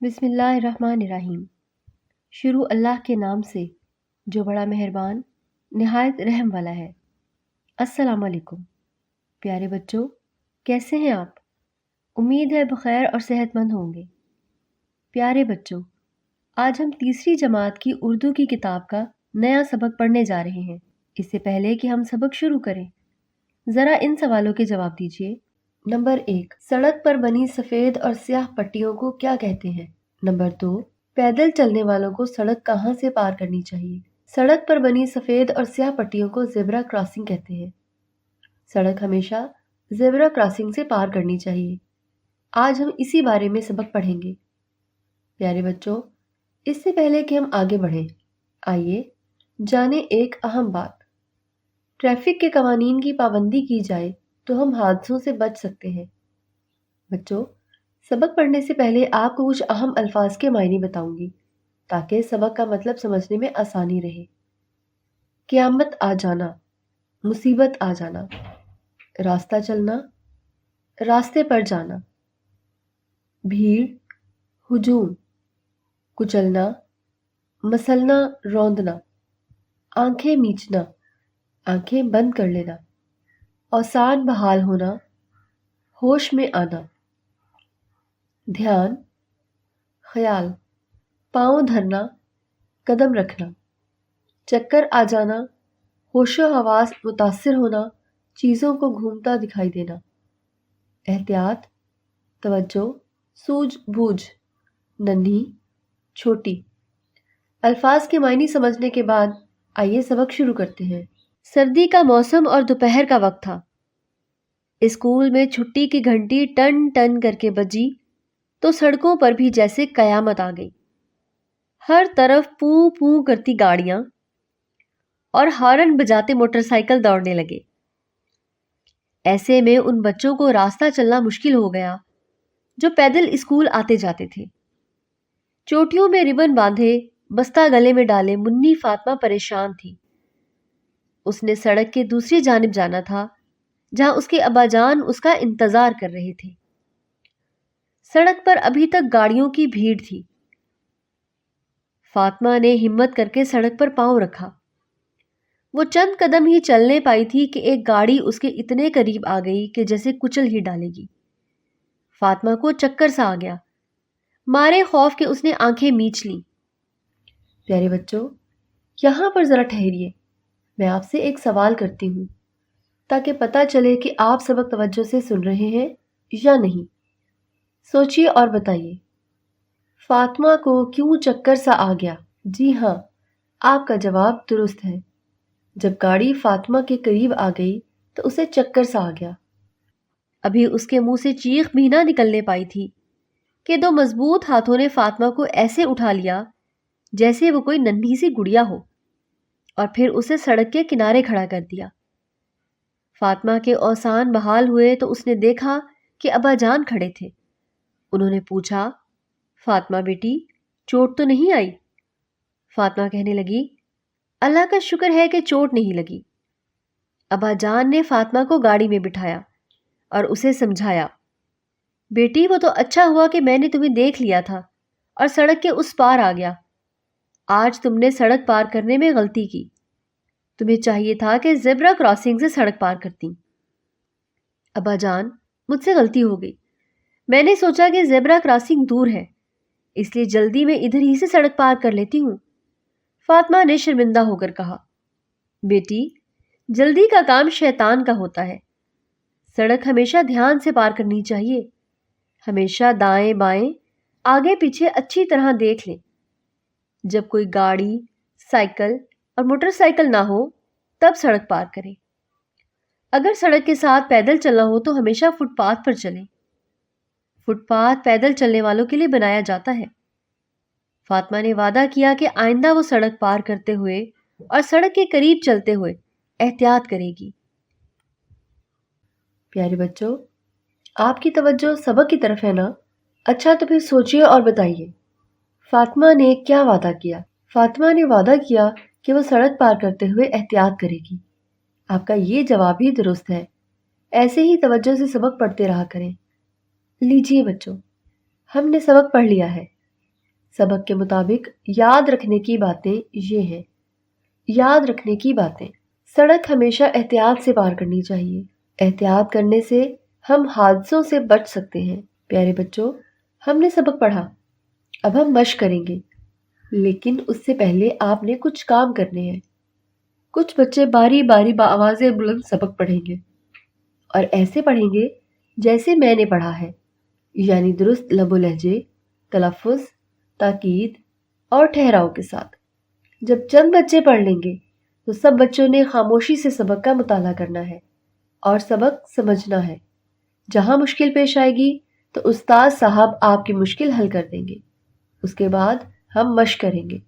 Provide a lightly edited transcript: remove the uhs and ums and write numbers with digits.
بسم اللہ الرحمن الرحیم۔ شروع اللہ کے نام سے جو بڑا مہربان نہایت رحم والا ہے۔ السلام علیکم پیارے بچوں، کیسے ہیں آپ؟ امید ہے بخیر اور صحت مند ہوں گے۔ پیارے بچوں، آج ہم تیسری جماعت کی اردو کی کتاب کا نیا سبق پڑھنے جا رہے ہیں۔ اس سے پہلے کہ ہم سبق شروع کریں، ذرا ان سوالوں کے جواب دیجیے۔ نمبر 1، سڑک پر بنی سفید اور سیاہ پٹیوں کو کیا کہتے ہیں؟ نمبر 2، پیدل چلنے والوں کو سڑک کہاں سے پار کرنی چاہیے؟ سڑک پر بنی سفید اور سیاہ پٹیوں کو زیبرا کراسنگ کہتے ہیں۔ سڑک ہمیشہ زیبرا کراسنگ سے پار کرنی چاہیے۔ آج ہم اسی بارے میں سبق پڑھیں گے۔ پیارے بچوں، اس سے پہلے کہ ہم آگے بڑھیں، آئیے جانیں ایک اہم بات۔ ٹریفک کے قوانین کی پابندی کی جائے تو ہم حادثوں سے بچ سکتے ہیں۔ بچوں، سبق پڑھنے سے پہلے آپ کو کچھ اہم الفاظ کے معنی بتاؤں گی تاکہ سبق کا مطلب سمجھنے میں آسانی رہے۔ قیامت آ جانا، مصیبت آ جانا، راستہ چلنا، راستے پر جانا، بھیڑ، ہجوم، کچلنا، مسلنا، روندنا، آنکھیں میچنا، آنکھیں بند کر لینا، اوسان بحال ہونا، ہوش میں آنا، دھیان، خیال، پاؤں دھرنا، قدم رکھنا، چکر آ جانا، ہوش و حواس متاثر ہونا، چیزوں کو گھومتا دکھائی دینا، احتیاط، توجہ، سوجھ بوجھ، ننھی، چھوٹی۔ الفاظ کے معنی سمجھنے کے بعد آئیے سبق شروع کرتے ہیں۔ سردی کا موسم اور دوپہر کا وقت تھا۔ اسکول میں چھٹی کی گھنٹی ٹن ٹن کر کے بجی تو سڑکوں پر بھی جیسے قیامت آ گئی۔ ہر طرف پوں پوں کرتی گاڑیاں اور ہارن بجاتے موٹر سائیکل دوڑنے لگے۔ ایسے میں ان بچوں کو راستہ چلنا مشکل ہو گیا جو پیدل اسکول آتے جاتے تھے۔ چوٹیوں میں ربن باندھے، بستہ گلے میں ڈالے منی فاطمہ پریشان تھی۔ اس نے سڑک کے دوسری جانب جانا تھا جہاں اس کے ابا جان اس کا انتظار کر رہے تھے۔ سڑک پر ابھی تک گاڑیوں کی بھیڑ تھی۔ فاطمہ نے ہمت کر کے سڑک پر پاؤں رکھا۔ وہ چند قدم ہی چلنے پائی تھی کہ ایک گاڑی اس کے اتنے قریب آ گئی کہ جیسے کچل ہی ڈالے گی۔ فاطمہ کو چکر سا آ گیا۔ مارے خوف کے اس نے آنکھیں میچ لیں۔ پیارے بچوں، یہاں پر ذرا ٹھہریے، میں آپ سے ایک سوال کرتی ہوں تاکہ پتہ چلے کہ آپ سبق توجہ سے سن رہے ہیں یا نہیں۔ سوچئے اور بتائیے، فاطمہ کو کیوں چکر سا آ گیا؟ جی ہاں، آپ کا جواب درست ہے۔ جب گاڑی فاطمہ کے قریب آ گئی تو اسے چکر سا آ گیا۔ ابھی اس کے منہ سے چیخ بھی نہ نکلنے پائی تھی کہ دو مضبوط ہاتھوں نے فاطمہ کو ایسے اٹھا لیا جیسے وہ کوئی ننھی سی گڑیا ہو، اور پھر اسے سڑک کے کنارے کھڑا کر دیا۔ فاطمہ کے اوسان بحال ہوئے تو اس نے دیکھا کہ ابا جان کھڑے تھے۔ انہوں نے پوچھا، فاطمہ بیٹی، چوٹ تو نہیں آئی؟ فاطمہ کہنے لگی، اللہ کا شکر ہے کہ چوٹ نہیں لگی۔ ابا جان نے فاطمہ کو گاڑی میں بٹھایا اور اسے سمجھایا، بیٹی وہ تو اچھا ہوا کہ میں نے تمہیں دیکھ لیا تھا اور سڑک کے اس پار آ گیا۔ آج تم نے سڑک پار کرنے میں غلطی کی، تمہیں چاہیے تھا کہ زیبرا کراسنگ سے سڑک پار کرتی۔ ابا جان، مجھ سے غلطی ہو گئی، میں نے سوچا کہ زیبرا کراسنگ دور ہے، اس لیے جلدی میں ادھر ہی سے سڑک پار کر لیتی ہوں۔ فاطمہ نے شرمندہ ہو کر کہا، بیٹی، جلدی کا کام شیطان کا ہوتا ہے، سڑک ہمیشہ دھیان سے پار کرنی چاہیے، ہمیشہ دائیں بائیں آگے پیچھے اچھی طرح دیکھ لیں۔ جب کوئی گاڑی، سائیکل اور موٹر سائیکل نہ ہو تب سڑک پار کریں۔ اگر سڑک کے ساتھ پیدل چلنا ہو تو ہمیشہ فٹ پاتھ پر چلیں۔ فٹ پاتھ پیدل چلنے والوں کے لیے بنایا جاتا ہے۔ فاطمہ نے وعدہ کیا کہ آئندہ وہ سڑک پار کرتے ہوئے اور سڑک کے قریب چلتے ہوئے احتیاط کرے گی۔ پیارے بچوں، آپ کی توجہ سبق کی طرف ہے نا؟ اچھا تو پھر سوچئے اور بتائیے، فاطمہ نے کیا وعدہ کیا؟ فاطمہ نے وعدہ کیا کہ وہ سڑک پار کرتے ہوئے احتیاط کرے گی۔ آپ کا یہ جواب بھی درست ہے۔ ایسے ہی توجہ سے سبق پڑھتے رہا کریں۔ لیجئے بچوں، ہم نے سبق پڑھ لیا ہے۔ سبق کے مطابق یاد رکھنے کی باتیں یہ ہیں۔ یاد رکھنے کی باتیں: سڑک ہمیشہ احتیاط سے پار کرنی چاہیے۔ احتیاط کرنے سے ہم حادثوں سے بچ سکتے ہیں۔ پیارے بچوں، ہم نے سبق پڑھا، اب ہم مشق کریں گے، لیکن اس سے پہلے آپ نے کچھ کام کرنے ہیں۔ کچھ بچے باری باری بآواز بلند سبق پڑھیں گے اور ایسے پڑھیں گے جیسے میں نے پڑھا ہے، یعنی درست لب و لہجے، تلفظ، تاکید اور ٹھہراؤ کے ساتھ۔ جب چند بچے پڑھ لیں گے تو سب بچوں نے خاموشی سے سبق کا مطالعہ کرنا ہے اور سبق سمجھنا ہے۔ جہاں مشکل پیش آئے گی تو استاد صاحب آپ کی مشکل حل کر دیں گے۔ اس کے بعد ہم مشق کریں گے۔